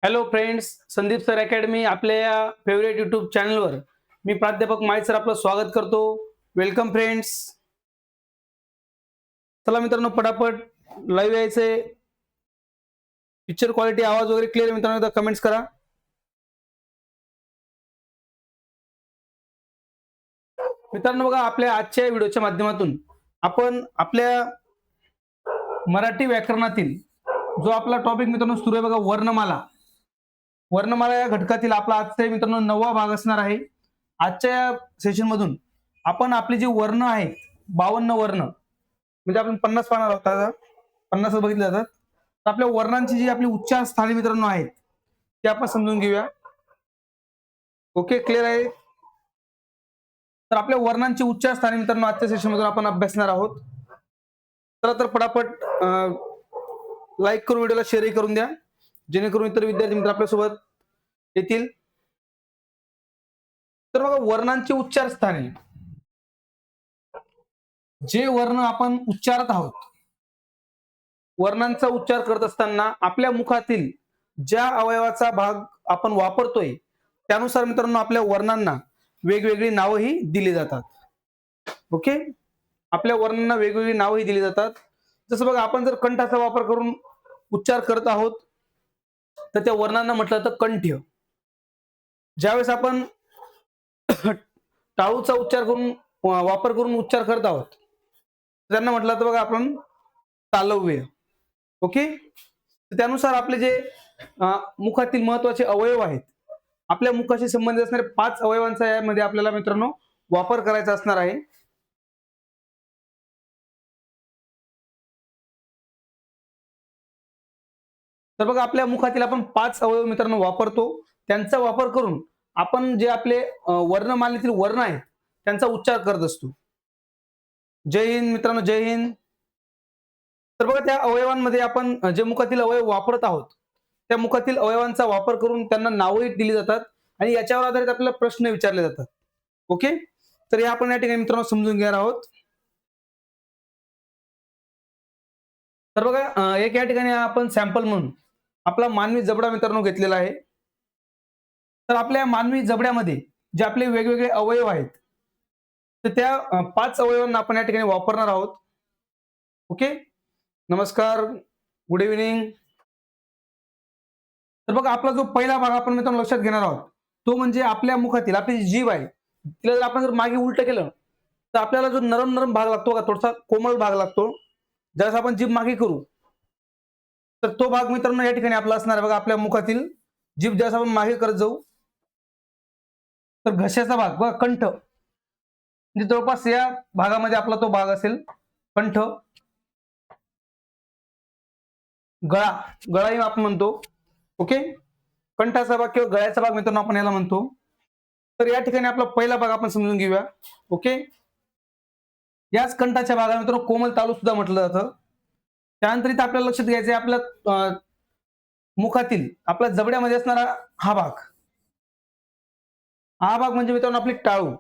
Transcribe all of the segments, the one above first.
Hello friends, Sandeep sir academy आपल्या या favourite YouTube चॅनलवर मी प्राध्यापक माळी सर आपलं स्वागत करतो. Welcome friends. चला मित्रांनो, पटापट लाईव्ह यायचंय. पिक्चर क्वालिटी आवाज वगैरे क्लिअर मित्रांनो, एकदा कमेंट्स करा. मित्रांनो बघा, आपल्या आजच्या व्हिडिओच्या माध्यमातून आपण आपल्या मराठी व्याकरणातील जो आपला टॉपिक मित्रांनो सुरू आहे बघा, वर्णमाला. वर्णमाला या घटकातील आपला आजचा मित्रांनो 9वा भाग असणार आहे. आजच्या सेशन मधून आपण आपली जी वर्ण आहेत, 52 वर्ण, म्हणजे आपण 50 पाहणार आहोत. आता 50 बघितले जातात. तर आपल्या वर्णांची जी आपली उच्चार स्थाने मित्रांनो आहेत ते आपण समजून घेऊया. ओके, क्लिअर आहे? तर आपल्या वर्णांची उच्चार स्थाने मित्रांनो आजच्या सेशन मधून आपण अभ्यासणार आहोत. चला तर पटापट लाईक करून व्हिडिओला शेअरही करून द्या, जेणेकरून इतर विद्यार्थी मित्र आपल्यासोबत येतील. तर बघा, वर्णांची उच्चार स्थाने, जे वर्ण आपण उच्चारत आहोत, वर्णांचा उच्चार करत असताना आपल्या मुखातील ज्या अवयवाचा भाग आपण वापरतोय त्यानुसार मित्रांनो आपल्या वर्णांना वेगवेगळी नावंही दिली जातात. ओके, आपल्या वर्णांना वेगवेगळी नावंही दिली जातात. जसं बघा, आपण जर कंठाचा वापर करून उच्चार करत आहोत तर त्या वर्णांना म्हटलं तर कंठ्य. ज्यावेळेस आपण टाळूचा उच्चार करून वापर करून उच्चार करत आहोत त्यांना म्हटलं तर बघा आपण तालव्य. ओके, त्यानुसार आपले जे मुखातील महत्वाचे अवयव आहेत, आपल्या मुखाशी संबंधित असणारे 5 अवयवांचा यामध्ये आपल्याला मित्रांनो वापर करायचा असणार आहे. तर बघा, आपल्या मुखातील आपण 5 अवयव मित्रांनो वापरतो. त्यांचा वापर करून आपण जे आपले वर्णमालेतील वर्ण आहेत त्यांचा उच्चार करत असतो. जय हिंद मित्रांनो, जय हिंद. तर बघा, त्या अवयवांमध्ये आपण जे मुखातील अवयव वापरत आहोत त्या मुखातील अवयवांचा वापर करून त्यांना नावही दिली जातात आणि याच्यावर आधारित आपल्याला प्रश्न विचारले जातात. ओके, तर हे आपण या ठिकाणी मित्रांनो समजून घेणार आहोत. तर बघा, एक या ठिकाणी आपण सॅम्पल म्हणून आपला मानवी जबडा मित्रांनो घेतलेला आहे. तर आपल्या मानवी जबड्यामध्ये जे आपले वेगवेगळे अवयव आहेत तर त्या 5 अवयवांना आपण या ठिकाणी वापरणार आहोत. ओके, नमस्कार, गुड इव्हिनिंग. तर बघा, आपला जो पहिला भाग आपण मित्रांनो लक्षात घेणार आहोत तो म्हणजे आपल्या मुखातील आपली जी जीभ आहे तिला जर आपण जर मागे उलट केलं तर आपल्याला जो नरम नरम भाग लागतो का, थोडासा कोमल भाग लागतो, ज्यावेळेस आपण जीभ मागे करू तर तो भाग मित्रांनो या ठिकाणी आपला असणार आहे. बघा, आपल्या मुखातील जीभ ज्यावेळेस आपण मागे करत जाऊ तर घशाचा भाग बघा, कंठ, म्हणजे जवळपास या भागामध्ये आपला तो भाग असेल कंठ. गळा, गळाही आपण म्हणतो. ओके, कंठाचा भाग किंवा गळ्याचा भाग मित्रांनो आपण याला म्हणतो. तर या ठिकाणी आपला पहिला भाग आपण समजून घेऊया. ओके, याच कंठाच्या भागाला मित्रांनो कोमल तालू सुद्धा म्हटलं जातं. त्यानंतर इथे आपल्याला लक्षात घ्यायचं आहे आपल्या मुखातील आपल्या जबड्यामध्ये असणारा हा भाग, हा भाग म्हणजे मित्रांनो आपली टाळू.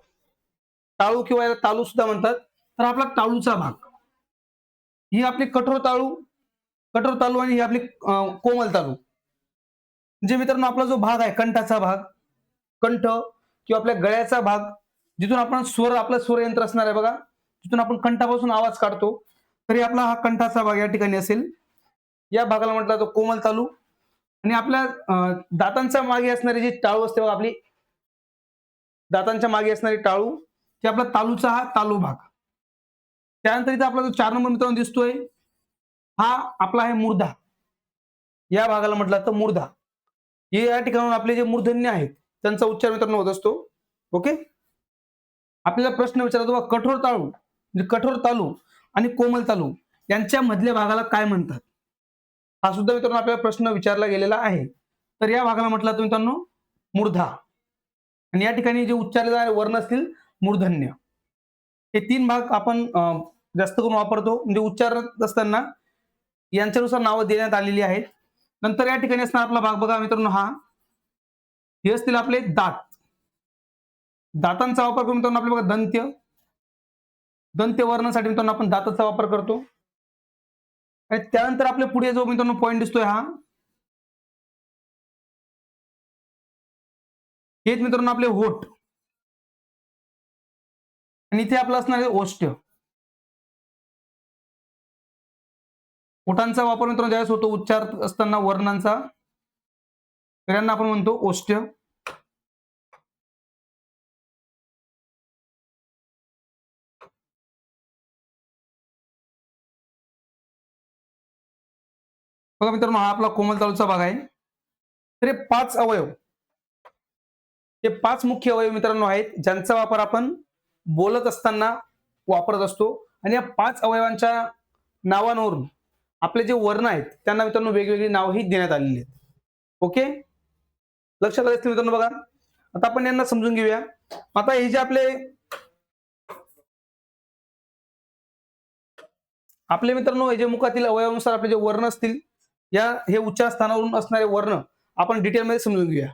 टाळू किंवा याला तालू सुद्धा म्हणतात. तर आपला टाळूचा भाग, ही आपली कठोर तालू, कठोर तालू, आणि ही आपली कोमल तालू. म्हणजे मित्रांनो आपला जो भाग आहे कंठाचा भाग, कंठ किंवा आपल्या गळ्याचा भाग, जिथून आपण स्वर, आपलं स्वर यंत्र असणार आहे बघा, जिथून आपण कंठापासून आवाज काढतो, तरी आपला हा कंठाचा भाग या ठिकाणी असेल. या भागाला म्हटलं जातो कोमल तालू. आणि आपल्या दातांच्या मागे असणारी जी टाळू असते बघा, आपली दातांच्या मागे असणारी टाळू, ती आपला तालूचा हा तालू भाग. त्यानंतर इथे आपला जो 4 नंबर मित्रांनो दिसतोय हा आपला आहे मूर्धा. या भागाला म्हटलं जातं मूर्धा. हे या ठिकाणी आपले जे मूर्धन्य आहेत त्यांचा उच्चार मित्रांनो होत असतो. ओके, आपल्याला प्रश्न विचारतो बघा, कठोर तालू म्हणजे कठोर तालू आणि कोमल तालू यांच्या मधल्या भागाला काय म्हणतात, हा सुद्धा मित्रांनो आपल्याला प्रश्न विचारला गेलेला आहे. तर या भागाला म्हटलं जातं मित्रांनो मूर्धा. आणि या ठिकाणी जे उच्चारले जाणारे वर्ण असतील मूर्धन्य. हे 3 भाग आपण जास्त करून वापरतो, म्हणजे उच्चारत असताना यांच्यानुसार नावं देण्यात आलेली आहेत. नंतर या ठिकाणी असणार आपला भाग बघा मित्रांनो, हा हे असतील आपले दात. दातांचा वापर करून मित्रांनो आपल्या बघा दंत्य, दंत्य वर्णासाठी मित्रांनो आपण दाताचा वापर करतो. आणि त्यानंतर आपल्या पुढे जो मित्रांनो पॉईंट दिसतोय हा हे मित्रांनो आपले होठ आणि इथे आपलं असणार आहे ओष्ठ. ओठांचा वापर मित्रांनो ज्यावेळेस होतो उच्चार असताना वर्णांचा, तर यांना आपण म्हणतो ओष्ठ. बघा मित्रांनो हा आपला कोमल तालूचा भाग आहे. तर हे 5 अवयव, हे 5 मुख्य अवयव मित्रांनो आहेत ज्यांचा वापर आपण बोलत असताना वापरत असतो. आणि या 5 अवयवांच्या नावांवरून आपले जे वर्ण आहेत त्यांना मित्रांनो वेगवेगळी नावही देण्यात आलेली आहेत. ओके, लक्षात आलं मित्रांनो. बघा आता आपण यांना समजून घेऊया. आता हे जे आपले मित्रांनो हे जे मुखातील अवयवानुसार आपले जे वर्ण असतील, या हे उच्चार स्थानावरून असणारे वर्ण आपण डिटेलमध्ये समजून घेऊया.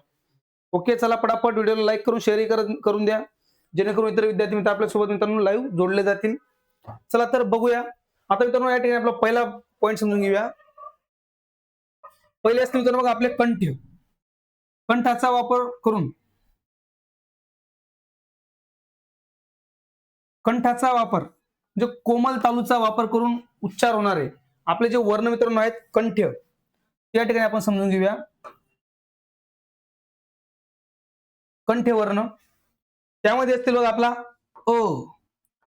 ओके, चला पटापट व्हिडिओला लाईक करून शेअर करून द्या, जेणेकरून इतर विद्यार्थी मित्र आपल्यासोबत मित्रांनो लाईव्ह जोडले जातील. चला तर बघूया. आता मित्रांनो या ठिकाणी आपला पहिला पॉईंट समजून घेऊया. पहिले असते मित्रांनो बघा आपले कंठ. कंठाचा वापर करून, कंठाचा वापर म्हणजे कोमल तालूचा वापर करून उच्चार होणारे आपले जे वर्ण मित्रांनो आहेत कंठ, या ठिकाणी आपण समजून घेऊया. कंठ वर्ण त्यामध्ये असतील बघा आपला अ,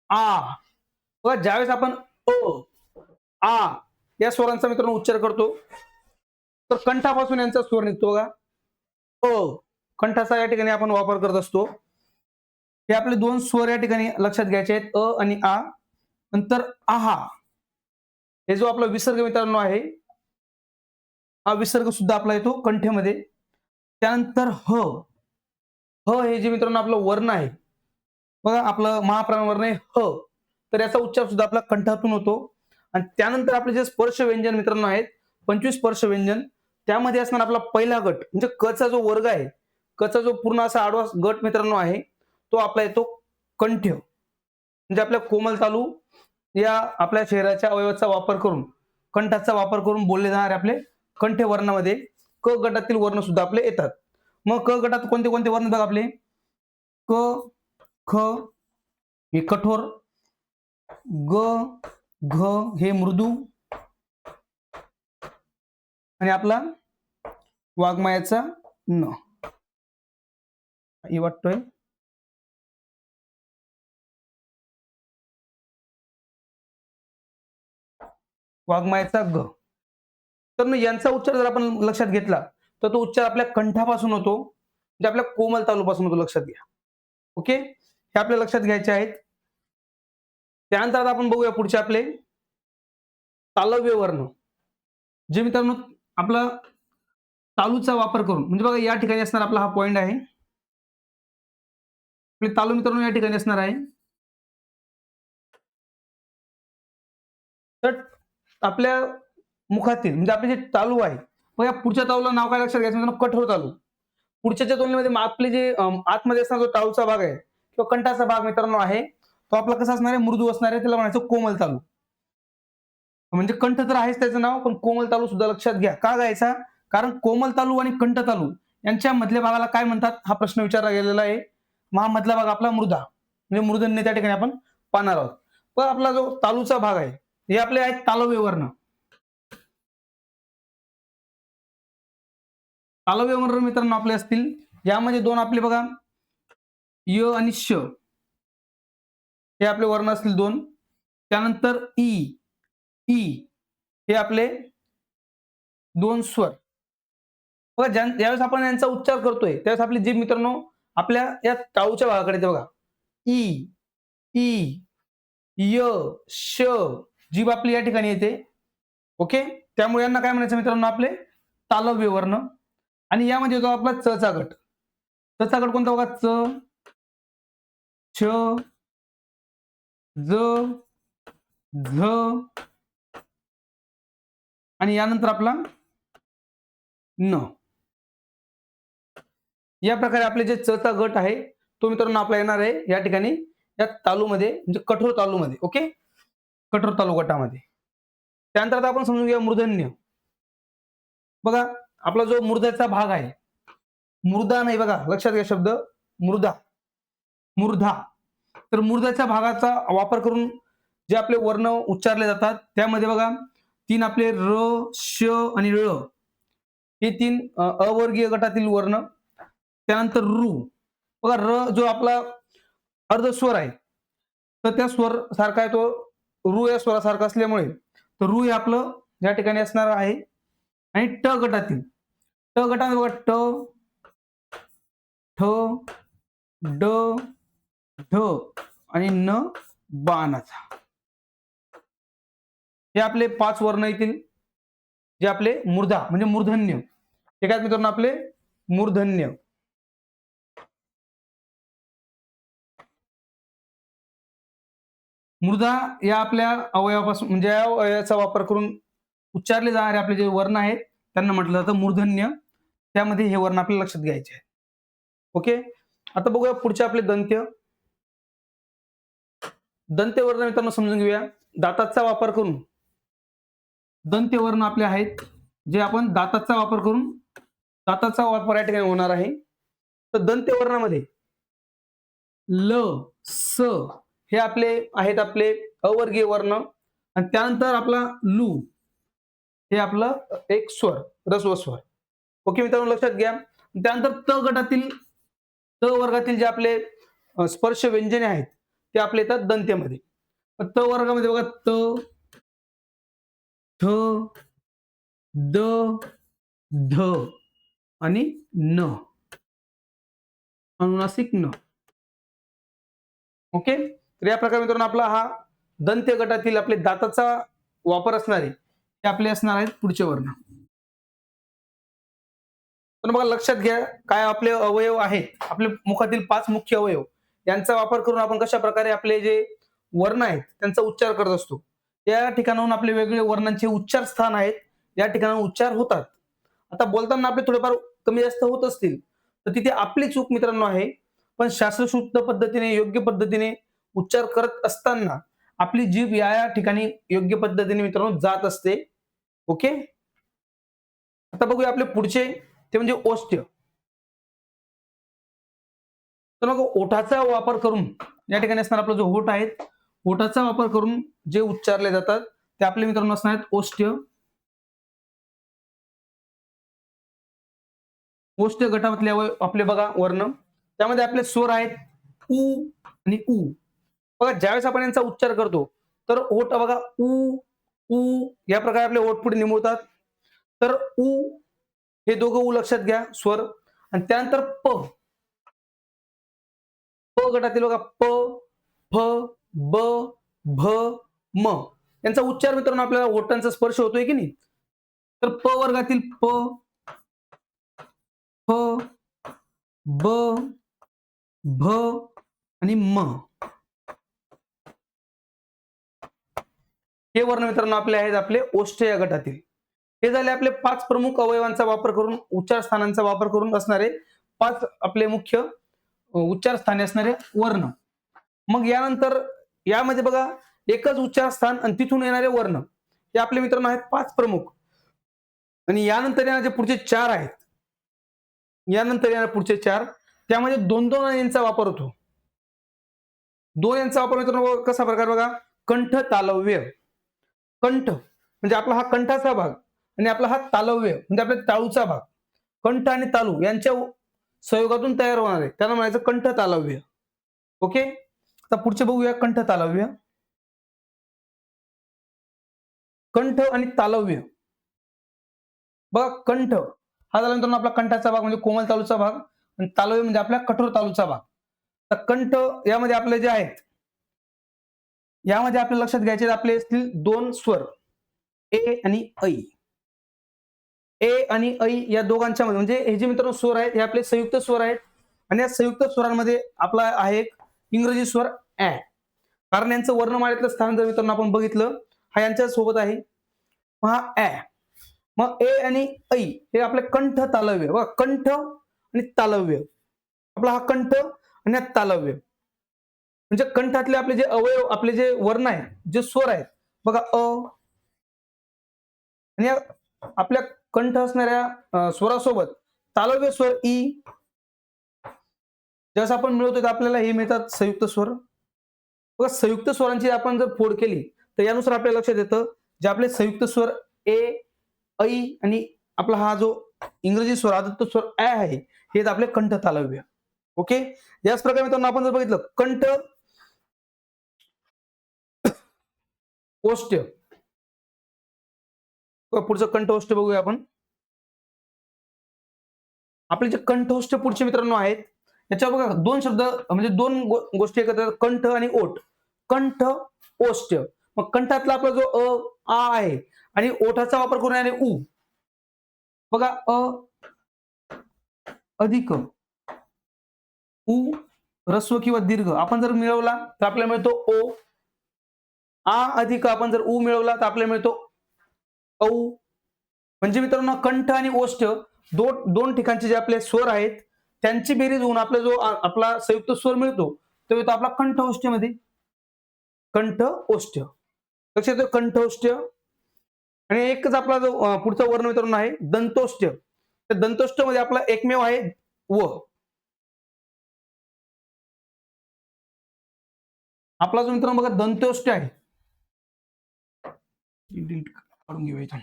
आ. बघा ज्यावेळेस आपण अ, आ या स्वरांचा मित्रांनो उच्चार करतो, तर कंठापासून यांचा स्वर निघतो बघा अ. कंठाचा या ठिकाणी आपण वापर करत असतो. हे आपले 2 स्वर या ठिकाणी लक्षात घ्यायचे आहेत, अ आणि आ. नंतर आहा, हे जो आपला विसर्ग मित्रांनो आहे, हा विसर्ग सुद्धा आपला येतो कंठेमध्ये. त्यानंतर ह, ह हे जे मित्रांनो आपलं वर्ण आहे बघा, आपलं महाप्राण वर्ण आहे ह, तर याचा उच्चार सुद्धा आपला कंठातून होतो. आणि त्यानंतर आपले जे स्पर्श व्यंजन मित्रांनो आहेत 25 स्पर्श व्यंजन, त्यामध्ये असणार आपला पहिला गट म्हणजे क चा जो वर्ग आहे, क चा जो पूर्ण असा आडवा गट मित्रांनो आहे, तो आपला येतो कंठ. म्हणजे आपल्या कोमल तालू या आपल्या शरीराच्या अवयवाचा वापर करून, कंठाचा वापर करून बोलले जाणारे आपले कंठ वर्णामध्ये क गटातील वर्ण सुद्धा आपले येतात. मग क गटात कोणते कोणते वर्ण बघा आपले, क, ख हे कठोर, ग, घ हे मृदू, आणि आपला वाघमायाचा न हे वाटतोय वाघमायाचा ग. तर मग यांचा उच्चार जर आपण लक्षात घेतला तर तो उच्चार आपल्या कंठापासून होतो, म्हणजे आपल्या कोमल तालूपासून होतो, लक्षात घ्या. ओके, हे आपल्या लक्षात घ्यायचे आहेत. त्यानंतर आता आपण बघूया पुढचे आपले तालव्य वर्ण, जे मित्रांनो आपला तालूचा वापर करून, म्हणजे बघा या ठिकाणी असणार आपला हा पॉइंट आहे. आपले तालू मित्रांनो या ठिकाणी असणार आहे. तर आपल्या मुखातील म्हणजे आपले जे तालू आहे, मग या पुढच्या तालूला नाव काय लक्षात घ्यायचं मित्रांनो, कठोर तालू. पुढच्या तुलनेमध्ये आपले जे आतमध्ये असणारा जो तालूचा भाग आहे किंवा कंठाचा भाग मित्रांनो आहे, तो आपला कसा असणार आहे, मृदू असणार आहे, त्याला म्हणायचं कोमल तालू. म्हणजे कंठ तर आहेच त्याचं नाव, पण कोमल तालू सुद्धा लक्षात घ्या. का घ्यायचा? कारण कोमल तालू आणि कंठ तालू यांच्या मधल्या भागाला काय म्हणतात हा प्रश्न विचारला गेलेला आहे. मग हा मधला भाग आपला मृदा, म्हणजे मूर्धन्य त्या ठिकाणी आपण पाहणार आहोत. पण आपला जो तालूचा भाग आहे हे आपले आहेत तालव्य वर्ण. तालव्य वर्ण मित्रांनो आपले असतील, यामध्ये 2 आपले बघा य आणि श हे आपले वर्ण असतील 2. त्यानंतर ई, ई हे आपले 2 स्वर. बघा ज्यावेळेस आपण यांचा उच्चार करतोय त्यावेळेस आपली जीभ मित्रांनो आपल्या या टाळूच्या भागाकडे येते बघा. ई, ई, य, श जीभ आपली या ठिकाणी येते. ओके, त्यामुळे यांना काय म्हणायचं मित्रांनो, आपले तालव्य वर्ण. आणि यामध्ये येतो आपला च चा गट. च चा गट कोणता बघा, च, छ, ज, झ आणि यानंतर आपला न. या प्रकारे आपले जे च चा गट आहे तो मित्रांनो आपला येणार आहे या ठिकाणी या तालूमध्ये, म्हणजे कठोर तालूमध्ये. ओके, कठोर तालू गटामध्ये. त्यानंतर आता आपण समजून घेऊया मूर्धन्य. बघा आपला जो मूर्ध्याचा भाग आहे मृदा नाही बघा, लक्षात घ्या शब्द मृदा, मूर्धा. तर मूर्धाच्या भागाचा वापर करून जे आपले वर्ण उच्चारले जातात त्यामध्ये बघा 3 आपले र, श आणि ळ हे 3 अवर्गीय गटातील वर्ण. त्यानंतर रू बघा, र जो आपला अर्धस्वर आहे तर त्या स्वर सारखा आहे तो रू या स्वरासारखा असल्यामुळे तर रू हे आपलं या ठिकाणी असणार आहे. आणि ट गटातील, ट गटामध्ये बघा ट, ठ, ड, ढ आणि न बाणाचा. हे आपले 5 वर्ण येतील जे आपले मूर्धा म्हणजे मूर्धन्य. हे काय मित्रांनो आपले मूर्धन्य. मृदा या आपल्या अवयवापासून म्हणजे या अवयवाचा वापर करून उच्चारले जाणारे आपले जे वर्ण आहेत त्यांना म्हटलं जातं मूर्धन्य. त्यामध्ये हे वर्ण आपल्याला लक्षात घ्यायचे आहे. ओके, आता बघूया पुढचे आपले दंत्य. दंत्य वर्ण मित्रांनो समजून घेऊया. दाताचा वापर करून दंत्य वर्ण आपले आहेत जे आपण दाताचा वापर करून दाताचा वापर या ठिकाणी होणार आहे. तर दंत्य वर्णामध्ये ल, स हे आपले आहेत आपले अवर्गीय वर्ण. आणि त्यानंतर आपला लू हे आपलं एक स्वर, ऱ्हस्व स्वर. ओके मित्रांनो लक्षात घ्या. त्यानंतर त गटातील, त वर्गातील जे आपले स्पर्श व्यंजने आहेत ते आपले येतात दंत्यामध्ये. त वर्गामध्ये बघा त, थ, द, ध आणि न, अनुनासिक न. ओके, तर या प्रकारे मित्रांनो आपला हा दंत्य गटातील आपले दाताचा वापर असणारे ते आपले असणार आहेत पुढचे वर्ण. तर बघा लक्षात घ्या काय आपले अवयव आहेत, आपले मुखातील 5 मुख्य अवयव यांचा वापर करून आपण कशा प्रकारे आपले जे वर्ण आहेत त्यांचा उच्चार करत असतो. या ठिकाणाहून आपले वेगवेगळे वर्णांचे उच्चार स्थान आहेत, या ठिकाणाहून उच्चार होतात. आता बोलताना आपले थोडेफार कमी जास्त होत असतील तर तिथे आपली चूक मित्रांनो आहे. पण शास्त्रशुद्ध पद्धतीने योग्य पद्धतीने उच्चार करत असताना आपली जीभ या ठिकाणी योग्य पद्धतीने मित्रांनो जात असते. ओके, आता बघूया आपले पुढचे ते म्हणजे ओष्ठ्य. तर मग ओठाचा वापर करून या ठिकाणी असणार आपला जो ओठ आहे ओठाचा वापर करून जे उच्चारले जातात ते आपले मित्रांनो असणार आहेत ओष्ठ्य. ओष्ठ्य गटामधले आपले बघा वर्ण त्यामध्ये आपले स्वर आहेत उ आणि उ. बघा ज्यावेळेस आपण यांचा उच्चार करतो तर ओठ बघा उ उ या प्रकारे आपले ओठ पुढे निमुळतात. तर उ हे दोघं उ लक्षात घ्या स्वर. आणि त्यानंतर प, प गटातील बघा प, फ, ब, भ, म यांचा उच्चार मित्रांनो आपल्याला ओठांचा स्पर्श होतोय की नाही. तर प वर्गातील प, फ, ब, भ आणि म हे वर्ण मित्रांनो आपले आहेत आपले ओष्ठ्य या गटातील. हे झाले आपले 5 प्रमुख अवयवांचा वापर करून उच्चार स्थानांचा वापर करून असणारे 5 आपले मुख्य उच्चार स्थानी असणारे वर्ण. मग यानंतर यामध्ये बघा एकच उच्चार स्थान आणि तिथून येणारे वर्ण हे आपले मित्रांनो आहेत 5 प्रमुख. आणि यानंतर येणारे पुढचे 4 आहेत, यानंतर येणारे पुढचे 4 त्यामध्ये 2-2 यांचा वापर होतो. 2 यांचा वापर मित्रांनो कसा प्रकार बघा कंठ तालव्य. कंठ म्हणजे आपला हा कंठाचा भाग आणि आपला हा तालव्य म्हणजे आपल्या ताळूचा भाग. कंठ आणि तालू यांच्या संयोगातून तयार होणार आहे त्याला म्हणायचं कंठ तालव्य. ओके, आता पुढचे बघूया कंठ तालव्य. कंठ आणि तालव्य बघा कंठ हा झाला मित्रांनो आपला कंठाचा भाग म्हणजे कोमल तालूचा भाग आणि तालव्य म्हणजे आपल्या कठोर तालूचा भाग. तर कंठ यामध्ये आपले जे आहेत यामध्ये आपल्याला लक्षात घ्यायचे आपले असतील 2 स्वर ए आणि ऐ. ए आणि ऐ या दोघांच्या मध्ये म्हणजे हे जे मित्रांनो स्वर आहेत हे आपले संयुक्त स्वर आहेत. आणि या संयुक्त स्वरांमध्ये आपला आहे एक इंग्रजी स्वर ऍ. कारण यांचं वर्णमाळेतलं स्थान जर मित्रांनो आपण बघितलं हा यांच्या सोबत आहे हा ऍ. मग ए आणि ऐ हे आपले कंठ तालव्य. बघा कंठ आणि तालव्य आपला हा कंठ आणि हा तालव्य म्हणजे कंठातले आपले जे अवयव आपले जे वर्ण आहेत जे स्वर आहेत बघा अ आणि आपल्या कंठ असणाऱ्या स्वरासोबत तालव्य स्वर ई, जसं आपण मिळवतो आपल्याला हे मिळतात संयुक्त स्वर. बघा संयुक्त स्वरांची आपण जर फोड केली तर यानुसार आपल्या लक्षात येतं जे आपले संयुक्त स्वर ए, ऐ आणि आपला हा जो इंग्रजी स्वर आदत्त स्वर ॲ आहे हे आपले कंठ तालव्य. ओके. याच प्रकारे मित्रांनो आपण जर बघितलं कंठ ओष्ठ, पुढचं कंठ ओष्ठ बघूया आपण. आपले जे कंठोष्ठ पुढचे मित्रांनो आहेत याच्यावर बघा दोन शब्द म्हणजे दोन गोष्टी एकत्र, कंठ आणि ओठ. कंठ ओष्ठ. मग कंठातला आपला जो अ आ आहे आणि ओठाचा वापर करून आहे उ. बघा अ अधिक उ ह्रस्व किंवा दीर्घ आपण जर मिळवला तर आपल्याला मिळतो ओ. आ अधिक आपण जर उ मिळवला तर आपल्याला मिळतो औ. म्हणजे मित्रांनो कंठ आणि ओष्ठ दोन ठिकाणचे जे आपले स्वर आहेत त्यांची बेरीज होऊन आपला जो आपला संयुक्त स्वर मिळतो तो येतो आपला कंठ ओष्ठ मध्ये. कंठ ओष्ठ लक्षात येतो कंठ ओष्ठ. आणि एकच आपला जो पुढचा वर्ण मित्रांनो आहे दंतोष्ठ. त्या दंतोष्ठ मध्ये आपला एकमेव आहे व. आपला जो मित्रांनो बघा दंतोष्ठ आहे, काढून घेऊया इथून.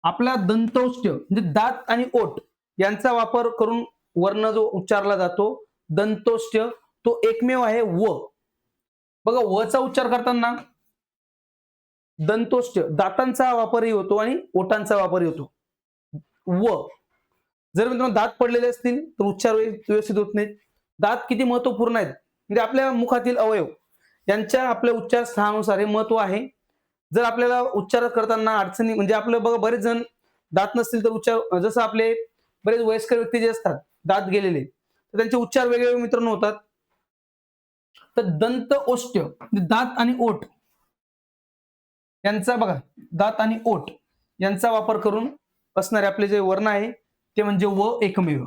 आपला दंतोष्ठ म्हणजे दात आणि ओठ यांचा वापर करून वर्ण जो उच्चारला जातो दंतोष्ठ तो एकमेव आहे व. बघा वचा उच्चार करताना दंतोष्ठ दातांचा वापरही होतो आणि ओठांचा वापरही होतो व. जर मित्रांनो दात पडलेले असतील तर उच्चार व्यवस्थित होत नाहीत. दात किती महत्वपूर्ण आहेत म्हणजे आपल्या मुखातील अवयव यांच्या आपल्या उच्चार स्थानानुसार हे महत्व आहे. जर आपल्याला उच्चार करताना अडचणी म्हणजे आपलं बघा बरेच जण दात नसतील तर उच्चार, जसं आपले बरेच वयस्कर व्यक्ती जे असतात दात गेलेले तर त्यांचे उच्चार वेगवेगळे मित्रांनो होतात. तर दंत ओष्ठ दात आणि ओठ यांचा बघा दात आणि ओठ यांचा वापर करून असणारे आपले जे वर्ण आहे ते म्हणजे व एकमेव.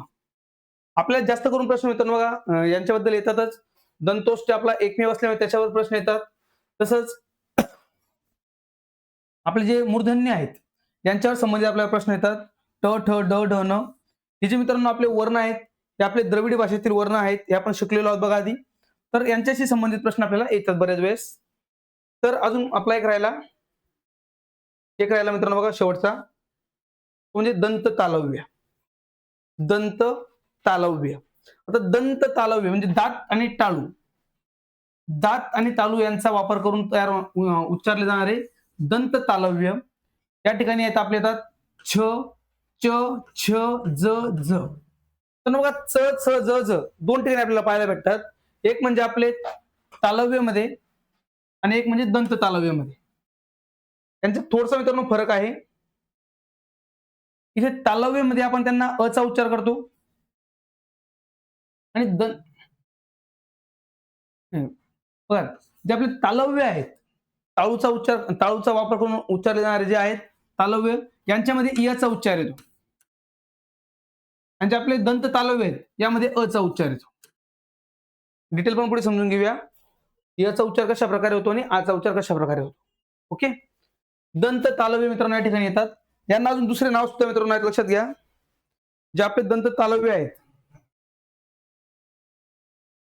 आपल्याला जास्त करून प्रश्न येतात बघा यांच्याबद्दल येतातच. दंतोष्ठ आपला एकमेव असल्यामुळे त्याच्यावर प्रश्न येतात. तसंच आपले जे मूर्धन्य आहेत यांच्यावर संबंधित आपल्याला प्रश्न येतात. ट ठ ड ढ न हे जे मित्रांनो आपले वर्ण आहेत ते आपले द्रविडी भाषेतील वर्ण आहेत हे आपण शिकलेलो आहोत बघा आधी. तर यांच्याशी संबंधित प्रश्न आपल्याला येतात बरेच वेळेस. तर अजून आपला एक राहिला मित्रांनो बघा शेवटचा म्हणजे दंत तालव्य. दंत तालव्य. आता दंत तालव्य म्हणजे दात आणि टाळू. दात आणि तालू यांचा वापर करून तयार उच्चारले जाणारे दंत तालव्य. या ठिकाणी येतात आपले येतात छ, च, छ, ज, झ. तर बघा च, छ, ज, झ दोन ठिकाणी आपल्याला पाहायला भेटतात. एक म्हणजे आपले तालव्यमध्ये आणि एक म्हणजे दंत तालव्यमध्ये. त्यांच्यात थोडासा मित्रांनो फरक आहे. इथे तालव्यमध्ये आपण त्यांना अ चा उच्चार करतो आणि बघा जे आपले तालव्य आहेत ताळूचा वापर करून उच्चारले जाणारे जे आहेत तालव्य यांच्यामध्ये इयाचा उच्चार येतो आणि जे आपले दंत तालव्य आहेत यामध्ये अ चा उच्चार येतो. डिटेल पण पुढे समजून घेऊया. इयाचा उच्चार कशा प्रकारे होतो आणि आ चा उच्चार कशा प्रकारे होतो. ओके. दंत तालव्य मित्रांनो या ठिकाणी येतात. यांना अजून दुसरे नाव सुद्धा मित्रांनो आहेत लक्षात घ्या. जे आपले दंत तालव्य आहेत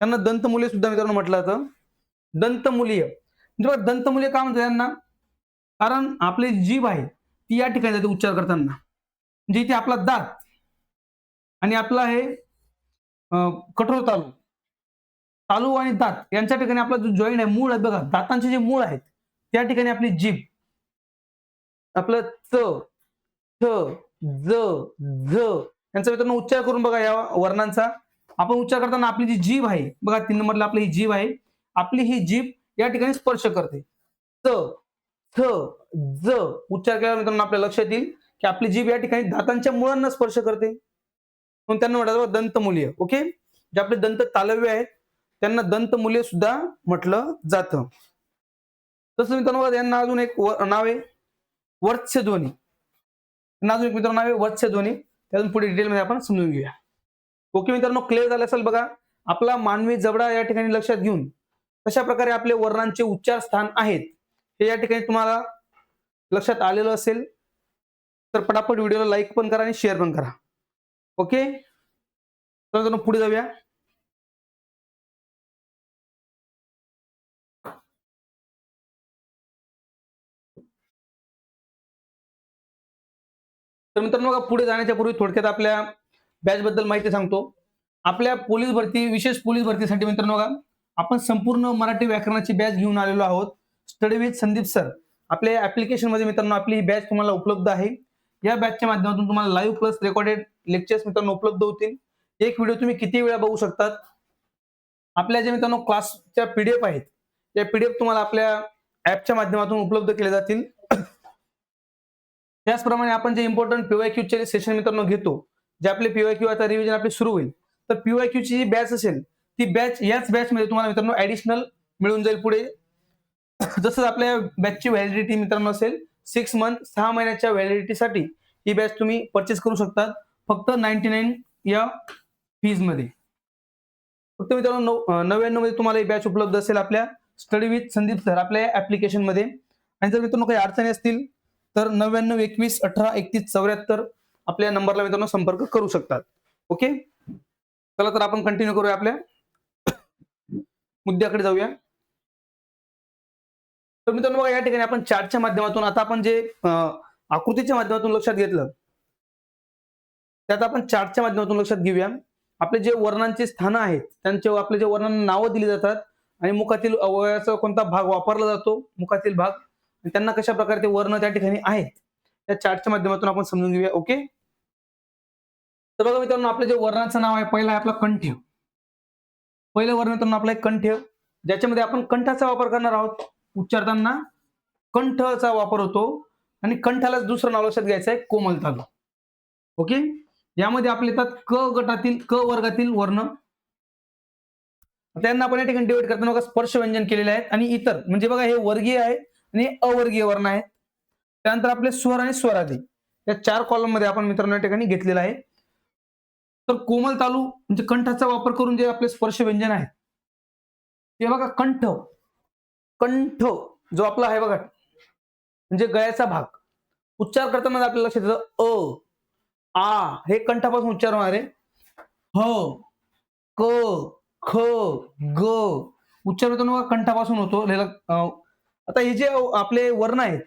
त्यांना दंतमुले सुद्धा मित्रांनो म्हटलं जातं. दंतमुलीय म्हणजे दंतमुलीय का म्हणतात यांना, कारण आपली जीभ आहे ती या ठिकाणी जाते उच्चार करताना. म्हणजे इथे आपला दात आणि आपला हे कठोर तालू आणि दात यांच्या ठिकाणी आपला जो जॉईंट आहे मूळ आहे बघा दातांचे जे मूळ आहेत त्या ठिकाणी आपली जीभ आपलं च, थ, ज, झ यांचा मित्रांनो उच्चार करून बघा या वर्णांचा. आपण उच्चार करताना आपली जी जीभ आहे बघा 3 नंबरला आपली ही जीभ आहे. आपली ही जीभ या ठिकाणी स्पर्श करते. च, थ, ज उच्चार केल्यावर मित्रांनो आपल्या लक्षात येईल की आपली जीभ या ठिकाणी दातांच्या मुळांना स्पर्श करते म्हणून त्यांना म्हणतात दंतमुलीय. ओके. जे आपले दंत तालव्य आहेत त्यांना दंतमुलीय सुद्धा म्हटलं जातं. तसं मित्रांनो यांना अजून एक नाव आहे वत्स्यध्वनी. अजून एक मित्रांनो नाव आहे वत्स्यध्वनी. त्यातून पुढे डिटेलमध्ये आपण समजून घेऊया. ओके मित्रांनो क्लिअर झालं असेल बघा. आपला मानवी जबडा या ठिकाणी लक्षात घेऊन कशा प्रकारे आपले वर्णांचे उच्चार स्थान आहेत हे या ठिकाणी तुम्हाला लक्षात आलेलं असेल. तर पटापट व्हिडिओला लाईक पण करा आणि शेअर पण करा. ओके, तर मित्रांनो पुढे जाऊया. तर मित्रांनो बघा, पुढे जाण्याच्या पूर्वी थोडक्यात आपल्या बॅच बद्दल माहिती सांगतो. आपल्या पोलीस भरती, विशेष पोलीस भरतीसाठी मित्रांनो बघा, आपण संपूर्ण मराठी व्याकरणाची बॅच घेऊन आलेलो आहोत. Study with Sandeep sir. आपल्या ऍप्लिकेशन मध्ये मित्रांनो आपली ही बॅच तुम्हाला उपलब्ध आहे. या बॅचच्या माध्यमातून तुम्हाला लाईव्ह प्लस रेकॉर्डेड लेक्चर्स मित्रांनो उपलब्ध होतील. एक व्हिडिओ तुम्ही किती वेळा बघू शकतात. आपल्या जे मित्रांनो क्लासच्या पीडीएफ आहेत, त्या पीडीएफ तुम्हाला आपल्या ऍपच्या माध्यमातून उपलब्ध केले जातील. त्याचप्रमाणे आपण जे इम्पॉर्टंट पीवायक्यूचे सेशन मित्रांनो घेतो, जे आपले पीवायक्यू आता रिव्हिजन आपली सुरू होईल, तर पीवायक्यूची जी बॅच असेल, ती बॅच याच बॅचमध्ये तुम्हाला मित्रांनो ऍडिशनल मिळून जाईल पुढे. जसं आपल्या बॅचची व्हॅलिडिटी मित्रांनो असेल 6 मंथ, 6 महिन्याच्या व्हॅलिडिटीसाठी ही बॅच तुम्ही परचेस करू शकता फक्त 99 या फीज मध्ये. फक्त मित्रांनो 99 मध्ये तुम्हाला ही बॅच उपलब्ध असेल आपल्या स्टडी विथ संदीप सर आपल्या ऍप्लिकेशन मध्ये. आणि जर मित्रांनो काही अडचणी असतील तर 99 21 18 31 74 आपल्या नंबरला मित्रांनो संपर्क करू शकतात. ओके, चला तर आपण कंटिन्यू करूया आपल्या मुद्द्याकडे जाऊया. तर मित्रांनो बघा, या ठिकाणी आपण चार्टच्या माध्यमातून आता आपण जे आकृतीच्या माध्यमातून लक्षात घेतलं, त्यात आपण चार्टच्या माध्यमातून लक्षात घेऊया. आपले जे वर्णांची स्थानं आहेत, त्यांचे आपले जे वर्णांना नावं दिली जातात आणि मुखातील अवयवाचा कोणता भाग वापरला जातो, मुखातील भाग, आणि त्यांना कशा प्रकारे ते वर्ण त्या ठिकाणी आहेत, त्या चार्टच्या माध्यमातून आपण समजून घेऊया. ओके, तर बघा मित्रांनो, आपलं जे वर्णाचं नाव आहे, पहिला आहे आपला कंठ. पहिलं वर्ण मित्रांनो आपला कंठ, ज्याच्यामध्ये आपण कंठाचा वापर करणार आहोत. उच्चारताना कंठचा वापर होतो आणि कंठाला दुसरं नाव लक्षात घ्यायचं आहे, कोमल तालु. ओके, यामध्ये आपले येतात क गटातील, क वर्गातील वर्ण. त्यांना आपण या ठिकाणी डिवाइड करताना बघा स्पर्श व्यंजन केलेले आहेत आणि इतर, म्हणजे बघा हे वर्गीय आहे आणि अवर्गीय वर्ण आहेत. त्यानंतर आपले स्वर आणि स्वरादी, या 4 कॉलम मध्ये आपण मित्रांनो या ठिकाणी घेतलेला आहे. तर कोमल तालु म्हणजे कंठाचा वापर करून जे आपले स्पर्श व्यंजन आहेत, ते बघा कंठ. कंठ जो आपला आहे बघा, म्हणजे गळ्याचा भाग. उच्चार करताना आपल्याला लक्षात येतं अ, आ हे कंठापासून उच्चार होणार आहे. ह, क, ख, ग उच्चार होताना कंठापासून होतो. आता हे जे आपले वर्ण आहेत,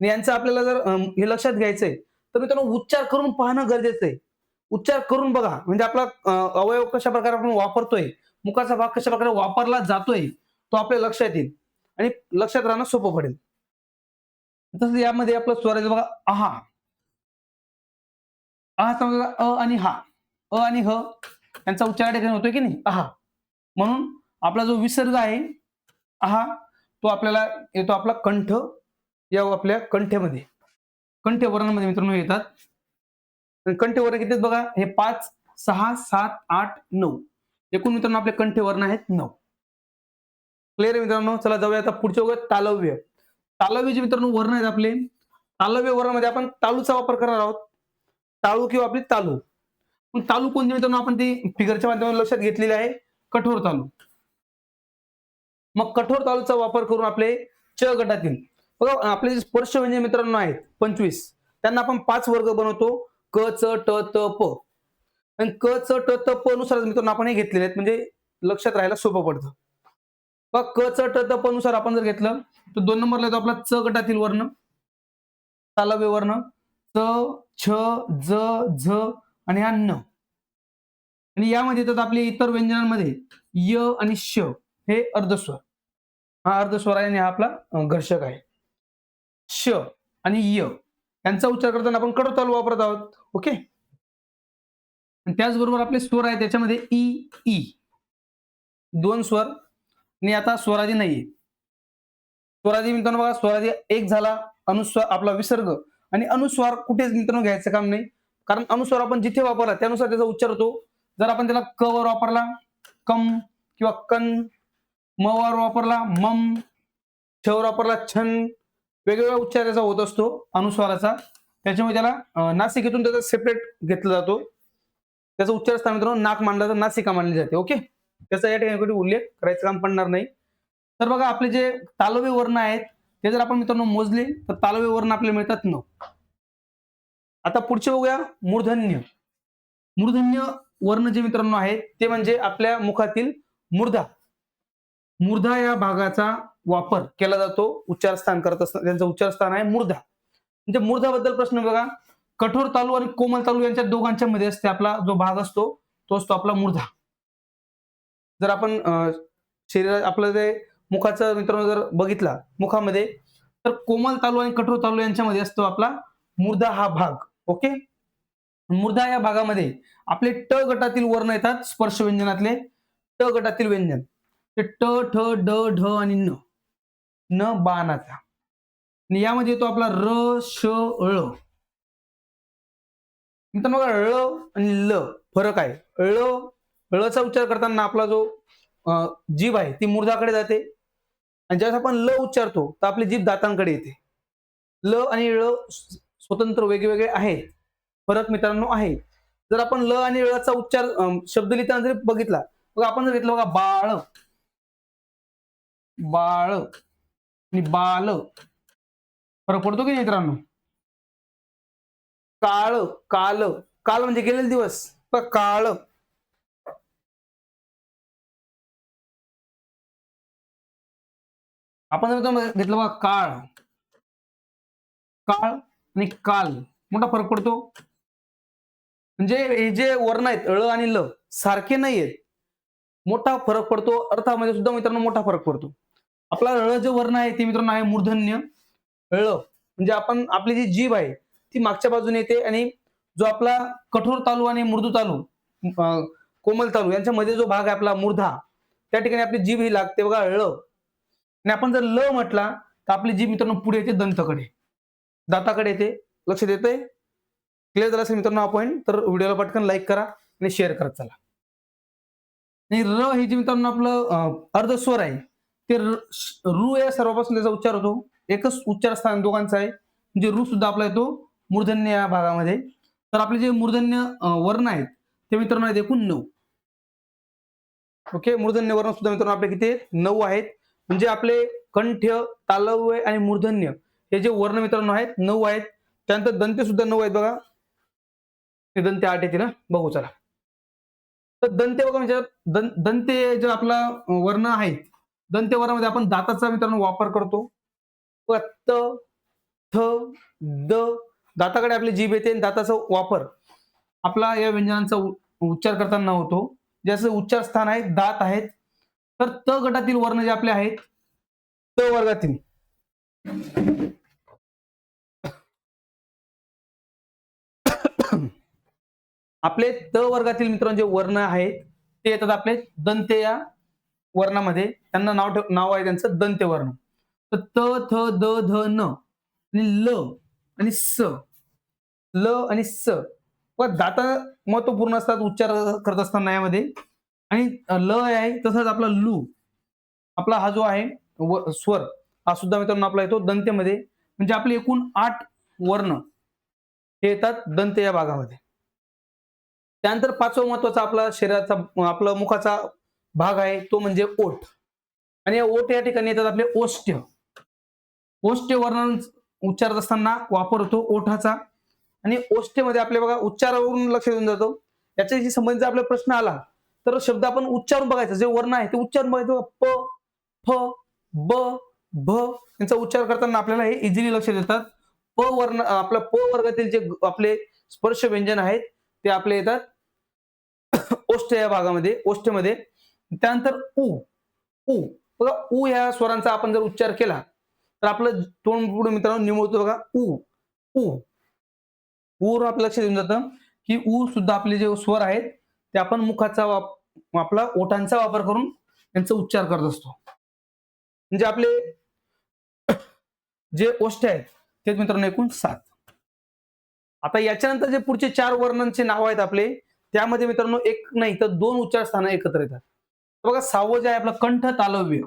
यांचं आपल्याला जर हे लक्षात घ्यायचंय, तर मित्रांनो उच्चार करून पाहणं गरजेचं आहे. उच्चार करून बघा, म्हणजे आपला अवयव कशा प्रकारे आपण वापरतोय, मुखाचा भाग कशा प्रकारे वापरला जातोय, तो आपल्या लक्षात येईल आणि लक्षात राहणं सोपं पडेल. तसं यामध्ये आपलं स्वर बघा आहा. आहा समजा अ आणि हा, अ आणि ह यांचा उच्चार ठिकाणी होतोय की नाही, आहा. म्हणून आपला जो विसर्ग आहे आहा, तो आपल्याला येतो आपला कंठ. या आपल्या कंठेमध्ये, कंठ वर्णामध्ये मित्रांनो येतात. कंठ वर्ण किती बघा, हे 5 6 7 8 9 एकूण मित्रांनो आपले कंठ वर्ण आहेत 9. क्लिअर आहे मित्रांनो. चला जाऊया आता पुढच्या वर्गात तालव्य. तालव्य जे मित्रांनो वर्ण आहेत आपले, तालव्य वर्णामध्ये आपण तालूचा वापर करणार आहोत. ताळू किंवा आपली तालू. पण तालू कोणती मित्रांनो आपण ती फिगरच्या माध्यमातून लक्षात घेतलेली आहे, कठोर तालू. मग कठोर तालूचा वापर करून आपले च गटातील बघा आपले जे स्पर्श व्यंजन मित्रांनो आहेत 25, त्यांना आपण 5 वर्ग बनवतो. क च ट त प. आणि क च ट त प नुसार मित्रांनो आपण हे घेतलेले आहेत, म्हणजे लक्षात राहायला सोपं पडतं. क च ट त प नुसार आपण जर घेतलं तर 2 नंबरला येतो आपला च गटातील वर्ण, तालव्य वर्ण. च, छ, ज, झ आणि हा न. आणि यामध्ये येतात आपले इतर व्यंजनांमध्ये य आणि श हे अर्धस्वर. हा अर्धस्वर आहे आणि हा आपला घर्षक आहे. श आणि य यांचा उच्चार करताना आपण कठोर तालू वापरत आहोत. ओके, आणि त्याचबरोबर आपले स्वर आहे, त्याच्यामध्ये ई ई 2 स्वर आणि आता स्वरादी नाहीये. स्वरादी मित्रांनो बघा, स्वरादी एक झाला, अनुस्वार आपला विसर्ग आणि अनुस्वार कुठेच मित्रांनो घ्यायचं काम नाही, कारण अनुस्वार आपण जिथे वापरला त्यानुसार त्याचा उच्चार होतो. जर आपण त्याला क वर वापरला कम किंवा कन, म वर वापरला मम, छ वर वापरला छन, वेगवेगळा उच्चार त्याचा होत असतो अनुस्वाराचा. त्याच्यामुळे त्याला नासिकेतून त्याचा सेपरेट घेतला जातो. त्याचा उच्चार स्थान मित्रांनो नाक मानला तर नासिका मानली जाते. ओके, त्याचा या ठिकाणी कुठे उल्लेख करायचं काम पडणार नाही. तर बघा आपले जे तालव्य वर्ण आहेत, ते जर आपण मित्रांनो मोजले तर तालव्य वर्ण आपल्याला मिळतात 9. आता पुढचे बघूया मूर्धन्य. मूर्धन्य वर्ण जे मित्रांनो आहेत ते म्हणजे आपल्या मुखातील मूर्धा. मूर्धा या भागाचा वापर केला जातो उच्चारस्थान करत असताना. त्यांचं उच्चारस्थान आहे मूर्धा. म्हणजे मूर्धाबद्दल प्रश्न बघा. कठोर तालू आणि कोमल तालू यांच्या दोघांच्या मध्ये असते आपला जो भाग असतो तो असतो आपला मूर्धा. जर आपण शरीर आपलं जे मुखाचं मित्रांनो जर बघितला मुखामध्ये, तर कोमल तालू आणि कठोर तालू यांच्यामध्ये असतो आपला मूर्धा हा भाग. ओके. मूर्धा या भागामध्ये आपले ट गटातील वर्ण येतात स्पर्श व्यंजनातले. ट गटातील व्यंजन ते ट, ठ, ड, ढ आणि न. न बाणाचा. आणि यामध्ये येतो आपला र, श, ळ. मित्रांनो बघा ळ आणि ल फरक आहे. ळचा उच्चार करताना आपला जो जीभ आहे ती मूर्धाकडे जाते आणि ज्यावेळेस आपण ल उच्चारतो तर आपली जीभ दातांकडे येते. ल आणि ळ स्वतंत्र वेगवेगळे आहेत. फरक मित्रांनो आहे. जर आपण ल आणि ळचा उच्चार शब्द लिहिताना जरी बघितला, बघा आपण जर घेतलं बघा बाळ, बाळ आणि बाल, फरक पडतो की नाही मित्रांनो? काळ, काल, काल म्हणजे गेलेले दिवस, काळ. आपण जर घेतलं बघा काळ, काळ आणि काल, मोठा फरक पडतो. म्हणजे हे जे वर्ण आहेत ळ आणि ल सारखे नाहीयेत, मोठा फरक पडतो. अर्थामध्ये सुद्धा मित्रांनो मोठा फरक पडतो. आपला ळ जे वर्ण आहे ते मित्रांनो आहे मूर्धन्य. ळ म्हणजे आपण आपली जी जीभ आहे ती मागच्या बाजूने येते आणि जो आपला कठोर तालू आणि मृदू तालू, कोमल तालू यांच्या मध्ये जो भाग आहे आपला मूर्धा, त्या ठिकाणी आपली जीभ ही लागते बघा ळ. आणि आपण जर ल म्हटला तर आपली जीभ मित्रांनो पुढे येते दंतकडे, दाताकडे येते. लक्षात येतंय? क्लिअर झालं असेल मित्रांनो आपण, तर व्हिडिओला पटकन लाईक करा आणि शेअर करत चला. आणि र हे जे मित्रांनो आपलं अर्धस्वर आहे ते रू या सर्वापासून त्याचा उच्चार होतो. एकच उच्चार स्थान दोघांचं आहे. म्हणजे रू सुद्धा आपला येतो मूर्धन्य या भागामध्ये. तर आपले जे मूर्धन्य वर्ण आहेत ते मित्रांनो आहेत एकूण 9. ओके. मूर्धन्य वर्ण सुद्धा मित्रांनो आपले किती 9 आहेत. म्हणजे आपले कंठ्य, तालव्य आणि मूर्धन्य हे जे वर्ण मित्रांनो आहेत 9 आहेत. त्यानंतर दंते सुद्धा 9 आहेत बघा. ते दंते 8 येतील ना, बघू चला. तर दंते बघा म्हणजे दंते जे आपला वर्ण आहेत, दंते वर्णामध्ये आपण दाताचा मित्रांनो वापर करतो. त, थ, द, दाताकडे आपली जीभ येते आणि दाताचा वापर आपला या व्यंजनांचा उच्चार करताना होतो. ज्याचं उच्चार स्थान आहे दात आहेत. तर त गटातील वर्ण जे आपले आहेत त वर्गातील आपले त वर्गातील मित्रांनो जे वर्ण आहेत ते येतात आपले दंते या वर्णामध्ये. त्यांना नाव आहे त्यांचं दंते वर्ण. तर त, थ, द, ध, न आणि ल आणि स, ल आणि स. पण दाता महत्वपूर्ण असतात उच्चार करत असताना यामध्ये. आणि ल आहे तसंच आपला लू, आपला हा जो आहे स्वर हा सुद्धा मित्रांनो आपला येतो दंतेमध्ये. म्हणजे आपले एकूण 8 वर्ण हे येतात दंत या भागामध्ये. त्यानंतर 5वा महत्वाचा आपला शरीराचा आपला मुखाचा भाग आहे तो म्हणजे ओठ. आणि या ओठ या ठिकाणी येतात आपले ओष्ठ्य. ओष्ठ्य वर्ण उच्चारत असताना वापर होतो ओठाचा. आणि ओष्ठ्यमध्ये आपले बघा उच्चारावरून लक्ष देऊन जातो. याच्याशी संबंधित आपला प्रश्न आला तर शब्द आपण उच्चारून बघायचा. जे वर्ण आहे ते उच्चारून बघायचं. प, फ, ब, भ यांचा उच्चार करताना आपल्याला हे इझिली लक्षात येतात. प वर्ण आपला प वर्गातील जे आपले स्पर्श व्यंजन आहेत ते आपले येतात ओष्ठ या भागामध्ये, ओष्ठमध्ये. त्यानंतर उ, उ बघा उ या स्वरांचा आपण जर उच्चार केला तर आपलं तोंड पुढे मित्रांनो निमुळतो बघा उ, उ. उ आपलं लक्ष देऊन जातं की उ सुद्धा आपले जे स्वर आहेत ते आपण मुखाचा आपला ओठांचा वापर करून त्यांचा उच्चार करत असतो. म्हणजे आपले जे ओष्ठ आहेत ते मित्रांनो एकूण 7. आता याच्यानंतर जे पुढचे 4 वर्णांचे नाव आहेत आपले त्यामध्ये मित्रांनो एक नाही तर 2 उच्चार स्थान एकत्र येतात. बघा 6वं जे आहे आपलं कंठ तालव्य.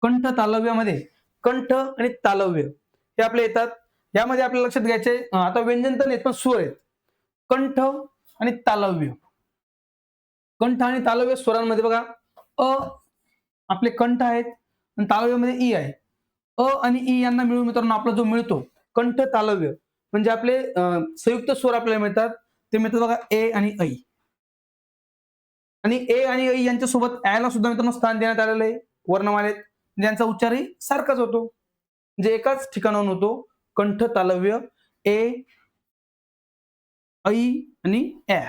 कंठ तालव्यामध्ये कंठ आणि तालव्य हे आपले येतात. यामध्ये आपल्याला लक्षात घ्यायचे आता व्यंजन तर नाहीत पण स्वर आहेत. कंठ आणि तालव्य. कंठ आणि तालव्य स्वरांमध्ये बघा अ आपले कंठ आहेत आणि तालव्यामध्ये ई आहे. अ आणि ई यांना मिळून मित्रांनो आपला जो मिळतो कंठ तालव्य म्हणजे आपले संयुक्त स्वर आपल्याला मिळतात, ते मिळतात बघा ए आणि ऐ. आणि ए आणि ऐ यांच्यासोबत ला सुद्धा मित्रांनो स्थान देण्यात आलेलं आहे वर्णमालेत, ज्यांचा उच्चारही सारखाच होतो, म्हणजे एकाच ठिकाणाहून होतो. कंठ तालव्य ए, ऐ आणि ऍ.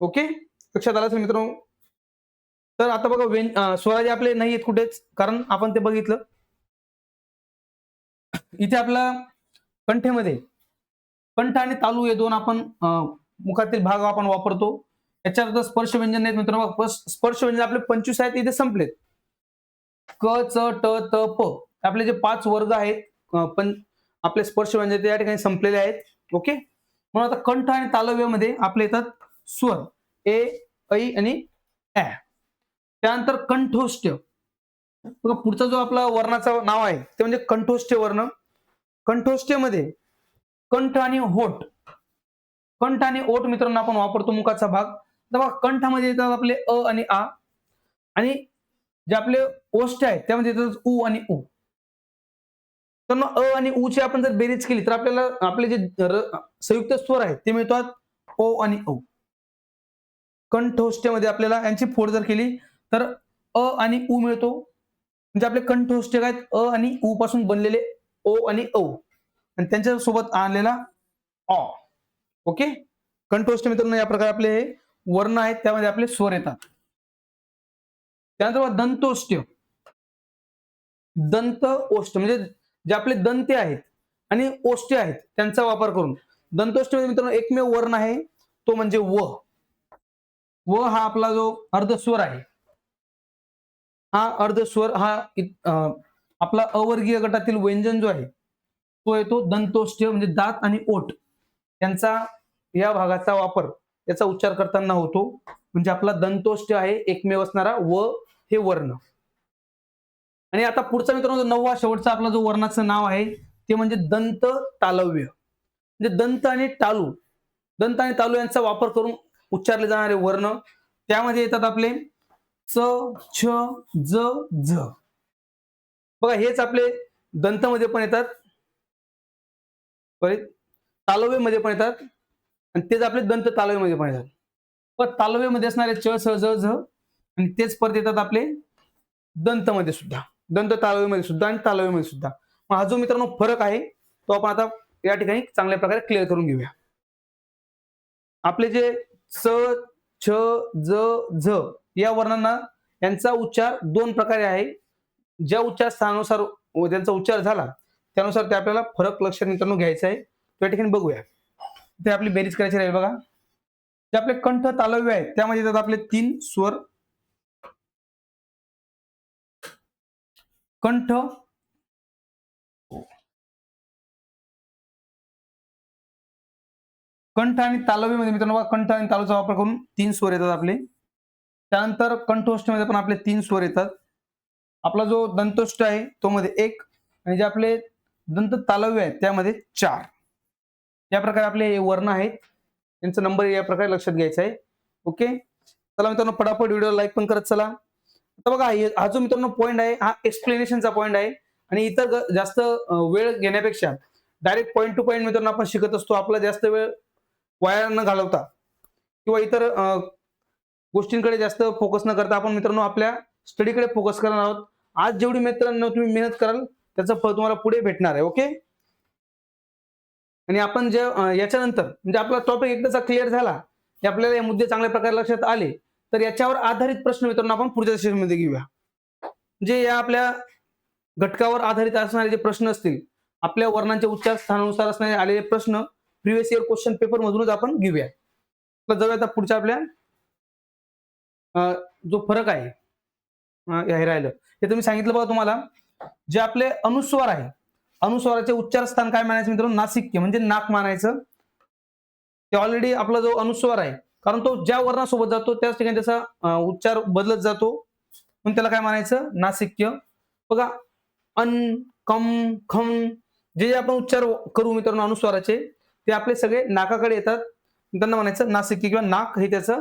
ओके, लक्षात आलं मित्रांनो. तर आता बघा स्वराजे आपले नाही आहेत कुठेच, कारण आपण ते बघितलं. इथे आपला कंठेमध्ये कंठ आणि तालू हे दोन आपण मुखातील भाग आपण वापरतो. याच्यात स्पर्श व्यंजन आहेत मित्रांनो. स्पर्श व्यंजन आपले 25 आहेत, इथे संपलेत. क, च, ट, त, प आपले जे 5 वर्ग आहेत, पण आपले स्पर्श व्यंजन या ठिकाणी संपलेले आहेत. ओके, म्हणून आता कंठ आणि तालव्यामध्ये आपले येतात स्वर ए, ऐ आणि ऍ. त्यानंतर कंठोष्ठ्य. बघा पुढचा जो आपला वर्णाचं नाव आहे ते म्हणजे कंठोष्ठ्य वर्ण. कंठोष्ठ्यमध्ये कंठ आणि होठ, कंठ आणि ओठ मित्रांनो आपण वापरतो मुखाचा भाग. तर बघा कंठामध्ये येतात आपले अ आणि आ, आणि जे आपले ओष्ठ आहेत त्यामध्ये येतात उ आणि उ. तर मग अ आणि उ ची आपण जर बेरीज केली तर आपल्याला आपले जे संयुक्त स्वर आहेत ते मिळतात ओ आणि औ. कंठोष्ठ्यमध्ये आपल्याला यांची फोड जर केली तर अ आणि उ मिळतो, म्हणजे आपले कंठोष्ठ्य आहेत अ आणि उ पासून बनलेले ओ आणि औ, आणि त्यांच्या सोबत आलेला ऑ. ओके, कंठोष्ठ मित्रांनो या प्रकारे आपले हे वर्ण आहेत, त्यामध्ये आपले स्वर येतात. त्यानंतर दंतोष्ठ्य. दंत ओष्ठ म्हणजे जे आपले दंते आहेत आणि ओष्ठ्य आहेत त्यांचा वापर करून दंतोष्ठ मित्रांनो एकमेव वर्ण आहे तो म्हणजे व. व हा आपला जो अर्धस्वर आहे, हा अर्धस्वर हा आपला अवर्गीय गटातील व्यंजन जो आहे तो येतो दंतोष्ठ्य, म्हणजे दात आणि ओठ यांचा या भागाचा वापर याचा उच्चार करताना होतो, म्हणजे आपला दंतोष्ठ्य आहे एकमेव असणारा व हे वर्ण. आणि आता पुढचा मित्रांनो 9वा शेवटचा आपला जो वर्णाचं नाव आहे ते म्हणजे दंत तालव्य. म्हणजे दंत आणि तालू यांचा वापर करून उच्चारले जाणारे वर्ण, त्यामध्ये येतात आपले च, छ, ज, झ. बघा हेच आपले दंतमध्ये पण येतात, तालव्यमध्ये पण येतात, आणि तेच आपले दंत तालव्यमध्ये पण येतात. पण तालव्यमध्ये असणारे च, स, ज, झ, आणि तेच परत येतात आपले दंतमध्ये सुद्धा, दंत तालव्यमध्ये सुद्धा आणि तालव्यमध्ये सुद्धा. मग हा जो मित्रांनो फरक आहे तो आपण आता या ठिकाणी चांगल्या प्रकारे क्लिअर करून घेऊया. आपले जे च, छ, ज, झ या वर्णांना यांचा उच्चार दोन प्रकारे आहे. ज्या उच्चार स्थानानुसार त्यांचा उच्चार झाला त्यानुसार ते आपल्याला फरक लक्षात मित्रांनो घ्यायचा आहे, त्या ठिकाणी बघूया. ते आपली बेरीज करायची राहील. बघा जे आपले कंठ तालव्य आहेत त्यामध्ये येतात आपले 3 स्वर. कंठ, कंठ आणि तालव्यमध्ये मित्रांनो बघा कंठ आणि तालूचा वापर करून 3 स्वर येतात आपले. त्यानंतर कंठोष्ठमध्ये पण आपले 3 स्वर येतात. आपला जो दंतोष्ठ आहे तो मध्ये 1, आणि जे आपले दंत तालव्य आहेत त्यामध्ये 4. या प्रकारे आपले वर्ण आहेत, त्यांचा नंबर या प्रकारे लक्षात घ्यायचा आहे. ओके, चला मित्रांनो पटापट व्हिडिओ लाईक पण करत चला. आता बघा हा जो मित्रांनो पॉईंट आहे हा एक्सप्लेनेशनचा पॉईंट आहे, आणि इतर जास्त वेळ घेण्यापेक्षा डायरेक्ट पॉईंट टू पॉईंट मित्रांनो आपण शिकत असतो. आपला जास्त वेळ वाया न घालवता किंवा इतर गोष्टींकडे जास्त फोकस न करता आपण मित्रांनो आपल्या स्टडीकडे फोकस करणार आहोत. आज जेवढी मित्रांनो तुम्ही मेहनत कराल त्याचं फळ तुम्हाला पुढे भेटणार आहे. ओके, आणि आपण जे याच्यानंतर म्हणजे आपला टॉपिक एकदाचा क्लिअर झाला की आपल्याला हे मुद्दे चांगल्या प्रकारे लक्षात आले तर याच्यावर आधारित प्रश्न मित्रांनो आपण पुढच्या सेशनमध्ये घेऊया. जे या आपल्या घटकावर आधारित असणारे जे प्रश्न असतील, आपल्या वर्णांच्या उच्चार स्थानानुसार असणारे आलेले प्रश्न प्रिव्हियस इयर क्वेश्चन पेपर मधूनच आपण घेऊया. तर जाऊया आता पुढच्या आपल्या जो फरक आहे हे राहिलं हे तुम्ही सांगितलं बघा तुम्हाला. जे आपले अनुस्वार आहे, अनुस्वाराचे उच्चार स्थान काय मानायचं मित्रांनो? नासिक्य म्हणजे नाक मानायचं. ते ऑलरेडी आपला जो अनुस्वार आहे, कारण तो ज्या वर्णासोबत जातो त्याच ठिकाणी त्याचा उच्चार बदलत जातो, म्हणून त्याला काय मानायचं? नासिक्य. बघा अन, कम, खम जे आपण उच्चार करू मित्रांनो अनुस्वाराचे ते आपले सगळे नाकाकडे येतात, त्यांना म्हणायचं नासिक्य किंवा नाक हे त्याचा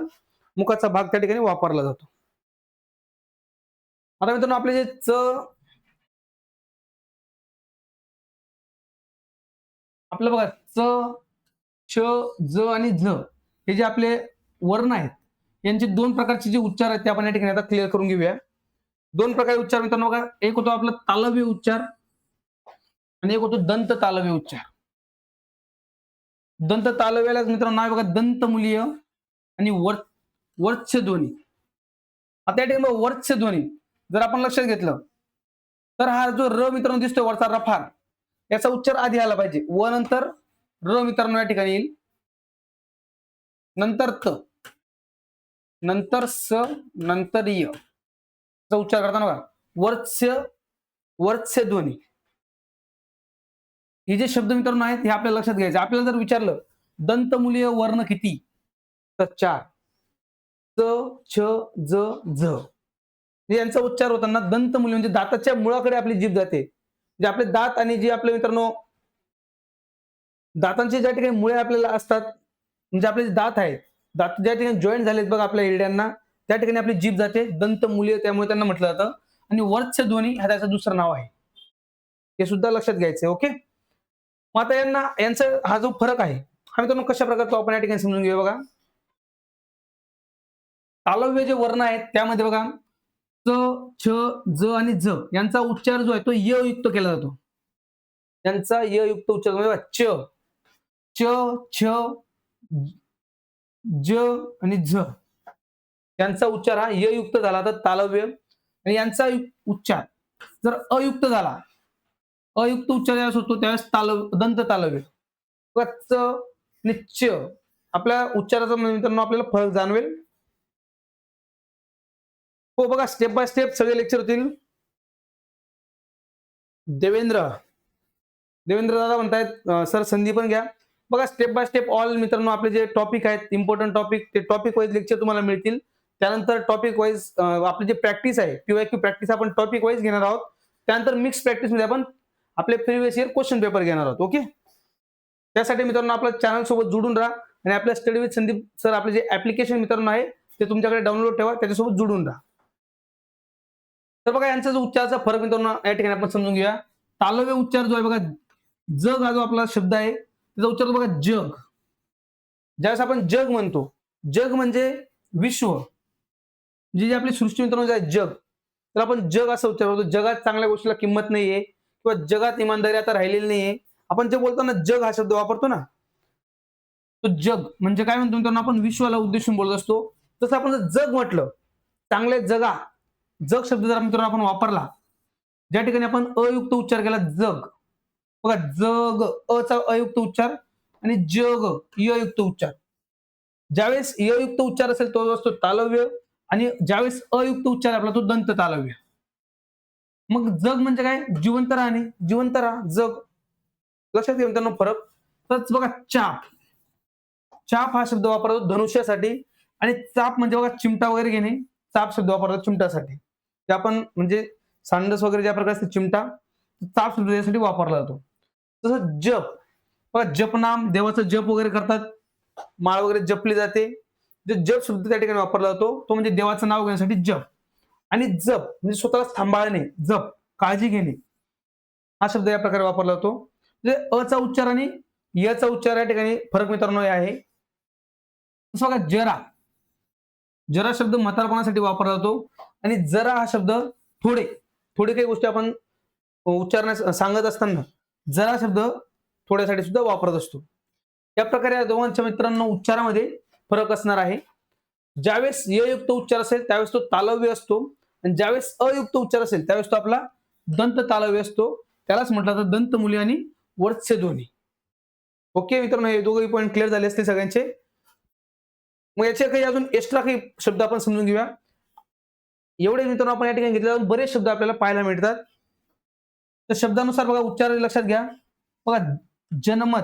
मुखाचा भाग त्या ठिकाणी वापरला जातो. आता मित्रांनो आपले जे आपलं बघा च, च, ज आणि झ हे जे आपले वर्ण आहेत यांचे दोन प्रकारचे जे उच्चार आहेत ते आपण या ठिकाणी आता क्लिअर करून घेऊया. दोन प्रकारे उच्चार मित्रांनो बघा, एक होतो आपला तालव्य उच्चार आणि एक होतो दंत तालव्य उच्चार. दंत तालव्याला मित्रांनो नाव बघा दंतमुलीय आणि वर्च्य ध्वनी. आता या ठिकाणी वर्च्य ध्वनी जर आपण लक्षात घेतलं तर हा जो र मित्रांनो दिसतोय वरचा रफार याचा उच्चार आधी आला पाहिजे. व नंतर र मित्रांनो या ठिकाणी येईल, नंतर त, नंतर स, नंतर य उच्चार करताना बघा वर्च्य ध्वनी. हे जे शब्द मित्रांनो आहेत हे आपल्याला लक्षात घ्यायचे. आपल्याला जर विचारलं दंतमुलीय वर्ण किती तर 4 च, छ, ज, झ यांचा उच्चार होताना दंतमुली म्हणजे दाताच्या मुळाकडे आपली जीभ जाते. जे आपले दात आणि जे आपले मित्रांनो दातांचे ज्या ठिकाणी मुळे आपल्याला असतात म्हणजे आपले जे दात आहेत, दात ज्या ठिकाणी जॉईंट झालेत बघा आपल्या हिरड्यांना त्या ठिकाणी आपली जीभ जाते. दंतमुलीय त्यामुळे त्यांना म्हटलं जातं. आणि वर्च्य ध्वनी हा त्याचं दुसरं नाव आहे. हे सुद्धा लक्षात घ्यायचंय. ओके. मग आता यांचा हा जो फरक आहे हा मित्रांनो कशा प्रकारचा आपण या ठिकाणी समजून घेऊया बघा. तालव्य जे वर्ण आहेत त्यामध्ये बघा च, छ, ज आणि झ यांचा उच्चार जो आहे तो य युक्त केला जातो. यांचा य युक्त उच्चार म्हणजे च, च, छ, ज आणि झ यांचा उच्चार हा य युक्त झाला तर तालव्य. आणि यांचा उच्चार जर अयुक्त झाला, अयुक्त उच्चार ज्यावेळेस होतो त्यावेळेस दंत तालव्य. च आणि च आपल्या उच्चाराचा मित्रांनो आपल्याला फरक जाणवेल. हो बघा स्टेप बाय स्टेप सगळे लेक्चर होतील. देवेंद्र दादा म्हणतायत सर संधी पण घ्या. बघा स्टेप बाय स्टेप ऑल मित्रांनो आपले जे टॉपिक आहेत इम्पॉर्टंट टॉपिक ते टॉपिक वाईज लेक्चर तुम्हाला मिळतील. त्यानंतर टॉपिक वाईज आपली जी प्रॅक्टिस आहे QIQ प्रॅक्टिस आपण टॉपिक वाईज घेणार आहोत. त्यानंतर मिक्स प्रॅक्टिस मध्ये आपण आपले प्रिव्हियस इयर क्वेश्चन पेपर घेणार आहोत. ओके. त्यासाठी मित्रांनो आपल्या चॅनल सोबत जोडून राहा आणि आपल्या स्टडी विथ संदीप सर आपले जे ऍप्लिकेशन मित्रांनो आहे ते तुमच्याकडे डाउनलोड ठेवा, त्याच्यासोबत जोडून राहा. तर बघा यांचा जो उच्चाराचा फरक मित्रांनो या ठिकाणी आपण समजून घेऊया. तालव्य उच्चार जो आहे बघा जग हा जो आपला शब्द आहे त्याचा उच्चार बघा जग. ज्यावेळेस आपण जग म्हणतो, जग म्हणजे विश्व, जी आपली सृष्टी मित्रांनो जे आहे जग, तर आपण जग असं उच्चार करतो. जगात चांगल्या गोष्टीला किंमत नाहीये किंवा जगात इमानदारी आता राहिलेली नाहीये. आपण जे बोलतो ना जग हा शब्द वापरतो ना, तो जग म्हणजे काय म्हणतो मित्रांनो आपण विश्वाला उद्देशून बोलत असतो. तसं आपण जर जग म्हटलं, चांगले जगा, जग शब्द जर मित्रांनो आपण वापरला ज्या ठिकाणी आपण अयुक्त उच्चार केला जग, बघा जग अचा अयुक्त उच्चार आणि जग ययुक्त उच्चार. ज्यावेळेस ययुक्त उच्चार असेल तो असतो तालव्य आणि ज्यावेळेस अयुक्त उच्चार आपला तो दंत तालव्य. मग जग म्हणजे काय जिवंत राहणे, जिवंत राहा जग. लक्षात घ्या मित्रांनो फरक. तरच बघा चाप, चाप हा शब्द वापरतो धनुष्यासाठी आणि चाप म्हणजे बघा चिमटा वगैरे घेणे, चाप शब्द वापरतात चिमटासाठी. ते आपण म्हणजे सांडस वगैरे ज्या प्रकारचे चिमटा चाप शब्द यासाठी वापरला जातो. तसं जप, बघा जपनाम देवाचं जप वगैरे करतात, माळ वगैरे जपली जाते. जे जप शब्द त्या ठिकाणी वापरला जातो तो म्हणजे देवाचं नाव घेण्यासाठी जप. आणि जप म्हणजे स्वतःला सांभाळणे, जप काळजी घेणे हा शब्द या प्रकारे वापरला जातो. म्हणजे अचा उच्चार आणि यचा उच्चार या ठिकाणी फरक मित्रांनो आहे. तसं बघा जरा, जरा शब्द म्हातारपणासाठी वापरला जातो आणि जरा हा शब्द थोडे, थोडे काही गोष्टी आपण उच्चारण्यास सांगत असताना जरा शब्द थोड्यासाठी सुद्धा वापरत असतो. या प्रकारे या दोघांच्या मित्रांनो उच्चारामध्ये फरक असणार आहे. ज्यावेळेस ययुक्त उच्चार असेल त्यावेळेस तो तालव्य असतो आणि ज्यावेळेस अयुक्त उच्चार असेल त्यावेळेस तो आपला दंत तालव्य असतो. त्यालाच म्हटलं जातं दंतमुली आणि वर्च्य ध्वनी. ओके मित्रांनो, हे दोघंही पॉईंट क्लिअर झाले असतील सगळ्यांचे. मग याचे काही अजून एक्स्ट्रा काही शब्द आपण समजून घेऊया. एवढे मित्रांनो आपण या ठिकाणी घेतल्यावर बरेच शब्द आपल्याला पाहायला मिळतात. तर शब्दानुसार बघा उच्चार लक्षात घ्या. बघा जनमत,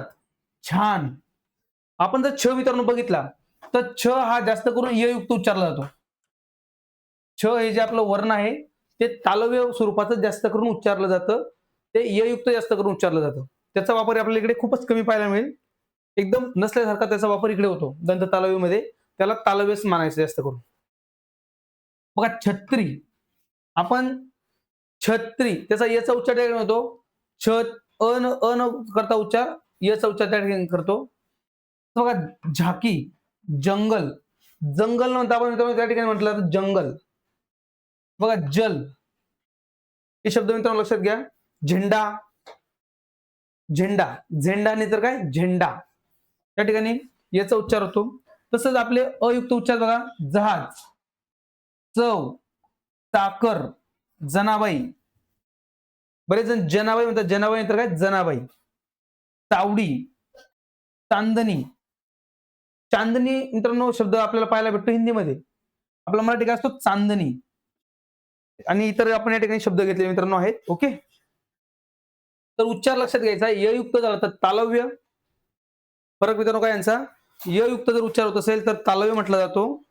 छान. आपण जर छ मित्रांनो बघितला तर छ हा जास्त करून ययुक्त उच्चारला जातो. छ हे जे आपलं वर्ण आहे ते तालव्य स्वरूपाचं जास्त करून उच्चारलं जातं, ते ययुक्त जास्त करून उच्चारलं जातं. त्याचा वापर आपल्याला इकडे खूपच कमी पाहायला मिळेल. एकदम नसल्यासारखा त्याचा वापर इकडे होतो दंत तालव्यमध्ये. त्याला तालव्यच मानायचं जास्त करून. बघा छत्री, आपण छत्री त्याचा याचा उच्चार होतो छत अन करता उच्चार याचा उच्चार त्या ठिकाणी करतो. बघा झाकी, जंगल, जंगल म्हणता आपण मित्रांनो त्या ठिकाणी म्हटलं तर जंगल. बघा जल, हे शब्द मित्रांनो लक्षात घ्या. झेंडा, झेंडा, झेंडा नाही तर काय झेंडा, त्या ठिकाणी याचा उच्चार होतो. तसंच आपले अयुक्त उच्चार बघा, जहाज, चव, साखर, जनाबाई. बरेच जण जनाबाई म्हणतात, जनाबाई तर काय जनाबाई. तावडी, चांदणी. चांदणी मित्रांनो शब्द आपल्याला पाहायला भेटतो हिंदीमध्ये. आपला मराठी काय असतो चांदणी. आणि इतर आपण या ठिकाणी शब्द घेतले मित्रांनो आहेत. ओके, तर उच्चार लक्षात घ्यायचा. य युक्त झाला तर तालव्य. फरक मित्रांनो काय यांचा, य युक्त जर उच्चार होत असेल तर तालव्य म्हटला जातो,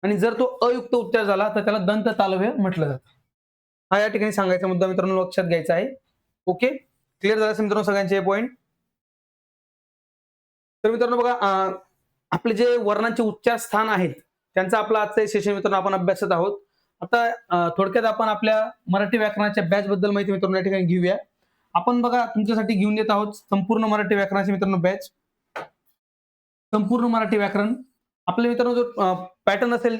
आणि जर तो अयुक्त उच्चार झाला तर त्याला दंत तालव्य म्हटलं जातं. हा या ठिकाणी सांगायचा मुद्दा मित्रांनो लक्षात घ्यायचा आहे. ओके, क्लिअर झाला मित्रांनो सगळ्यांचे पॉईंट. तर मित्रांनो बघा आपले जे वर्णांचे उच्चार स्थान आहेत त्यांचा आपला आजचा सेशन मित्रांनो आपण अभ्यासत आहोत. आता थोडक्यात आपण आपल्या मराठी व्याकरणाच्या बॅच बद्दल माहिती मित्रांनो या ठिकाणी घेऊया. आपण बघा तुमच्यासाठी घेऊन येत आहोत संपूर्ण मराठी व्याकरणाचे मित्रांनो बॅच. संपूर्ण मराठी व्याकरण आपल्या मित्रांनो जो पॅटर्न असेल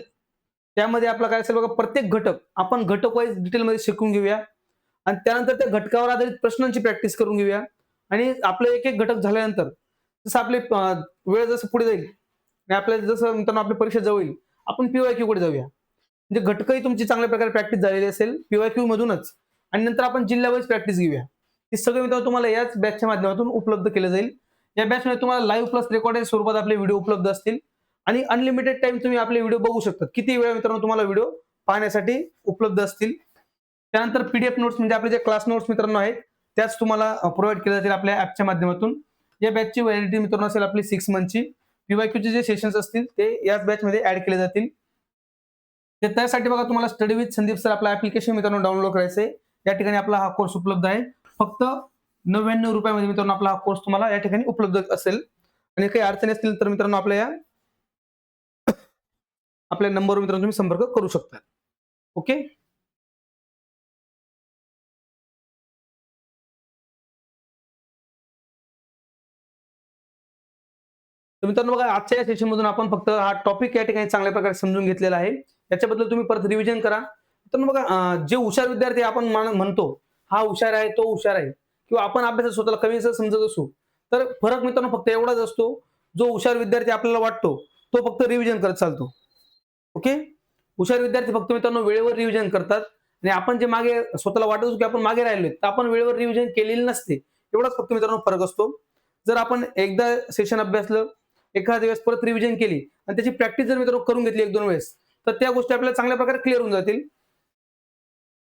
त्यामध्ये आपला काय असेल बघा, प्रत्येक घटक आपण घटक वाईज डिटेलमध्ये शिकून घेऊया आणि त्यानंतर त्या घटकावर आधारित प्रश्नांची प्रॅक्टिस करून घेऊया. आणि आपले एक एक घटक झाल्यानंतर जसं आपले वेळ जसं पुढे जाईल आणि आपल्याला जसं मित्रांनो आपली परीक्षा जवळ येईल आपण पीवायक्यू कडे जाऊया. म्हणजे घटकही तुमची चांगल्या प्रकारे प्रॅक्टिस झालेली असेल पीवायक्यू मधूनच, आणि नंतर आपण जिल्हा वाईज प्रॅक्टिस घेऊया. हे सगळे मित्रांनो तुम्हाला याच बॅचच्या माध्यमातून उपलब्ध केले जाईल. या बॅचमध्ये तुम्हाला लाईव्ह प्लस रेकॉर्डेड स्वरूपात आपले व्हिडिओ उपलब्ध असतील आणि अनलिमिटेड टाइम तुम्ही आपले व्हिडिओ बघू शकता. किती वेळ मित्रांनो तुम्हाला व्हिडिओ पाहण्यासाठी उपलब्ध असतील. त्यानंतर पीडीएफ नोट्स म्हणजे आपले जे क्लास नोट्स मित्रांनो आहेत त्याच तुम्हाला प्रोव्हाइड केल्या जातील आपल्या ऍपच्या माध्यमातून. या बॅचची व्हॅलिडिटी मित्रांनो असेल आपली 6 मंथची. पीवायक्यूचे जे सेशन्स असतील ते याच बॅचमध्ये ऍड केले जातील. तर त्यासाठी बघा तुम्हाला स्टडी विथ संदीप सर आपला ऍप्लिकेशन मित्रांनो डाउनलोड करायचंय. या ठिकाणी आपला हा कोर्स उपलब्ध आहे. फक्त 99 रुपयामध्ये मित्रांनो आपला हा कोर्स तुम्हाला या ठिकाणी उपलब्ध असेल. आणि काही अडचणी असतील तर मित्रांनो आपल्या नंबरवर मित्रांनो तुम्ही संपर्क करू शकता. ओके, तर मित्रांनो बघा आजच्या या सेशन मधून आपण फक्त हा टॉपिक या ठिकाणी चांगल्या प्रकारे समजून घेतलेला आहे. याच्याबद्दल तुम्ही परत रिव्हिजन करा. तर बघा जे हुशार विद्यार्थी आपण म्हणतो हा हुशार आहे तो हुशार आहे, किंवा आपण अभ्यासात स्वतःला कमी समजत असू, तर फरक मित्रांनो फक्त एवढाच असतो, जो हुशार विद्यार्थी आपल्याला वाटतो तो फक्त रिव्हिजन करत चालतो. ओके, हुशार विद्यार्थी फक्त मित्रांनो वेळेवर रिव्हिजन करतात आणि आपण जे मागे स्वतःला वाटत असतो की आपण मागे राहिलोय तर आपण वेळेवर रिव्हिजन केलेली नसते. एवढाच फक्त मित्रांनो फरक असतो. जर आपण एकदा सेशन अभ्यासलं, एखाद्या वेळेस परत रिव्हिजन केली आणि त्याची प्रॅक्टिस जर मित्रांनो करून घेतली 1-2 वेळेस, तर त्या गोष्टी आपल्याला चांगल्या प्रकारे क्लिअर होऊन जातील.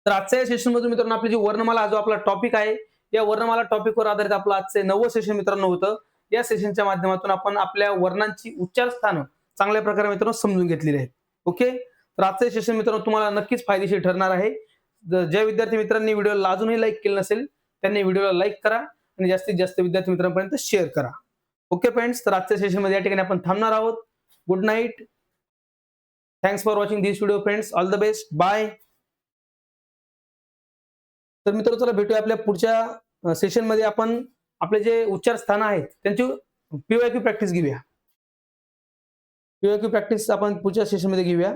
तर आजच्या या सेशन मधून मित्रांनो आपली जी वर्णमाला जो आपला टॉपिक आहे, या वर्णमाला टॉपिकवर आधारित आपलं आजचे 9वं सेशन मित्रांनो होतं. या सेशनच्या माध्यमातून आपण आपल्या वर्णांची उच्चारस्थानं चांगल्या प्रकारे मित्रांनो समजून घेतलेली आहेत. ओके, तर आजचे सेशन मित्रांनो तुम्हाला नक्कीच फायदेशीर ठरणार आहे. ज्या विद्यार्थी मित्रांनी व्हिडिओला अजूनही लाईक केलं नसेल त्यांनी व्हिडिओला लाईक करा आणि जास्तीत जास्त विद्यार्थी मित्रांपर्यंत शेअर करा. ओके फ्रेंड्स, तर आजच्या सेशन मध्ये या ठिकाणी आपण थांबणार आहोत. Good night. Thanks for watching this video friends. All the best. Bye. तर मित्रांनो चला भेटूया आपल्या पुढच्या सेशन मध्ये. आपण आपले जे उच्चार स्थान आहेत त्यांची पीवायक्यू प्रॅक्टिस घेऊया. पीवायक्यू प्रॅक्टिस आपण पुढच्या सेशन मध्ये घेऊया.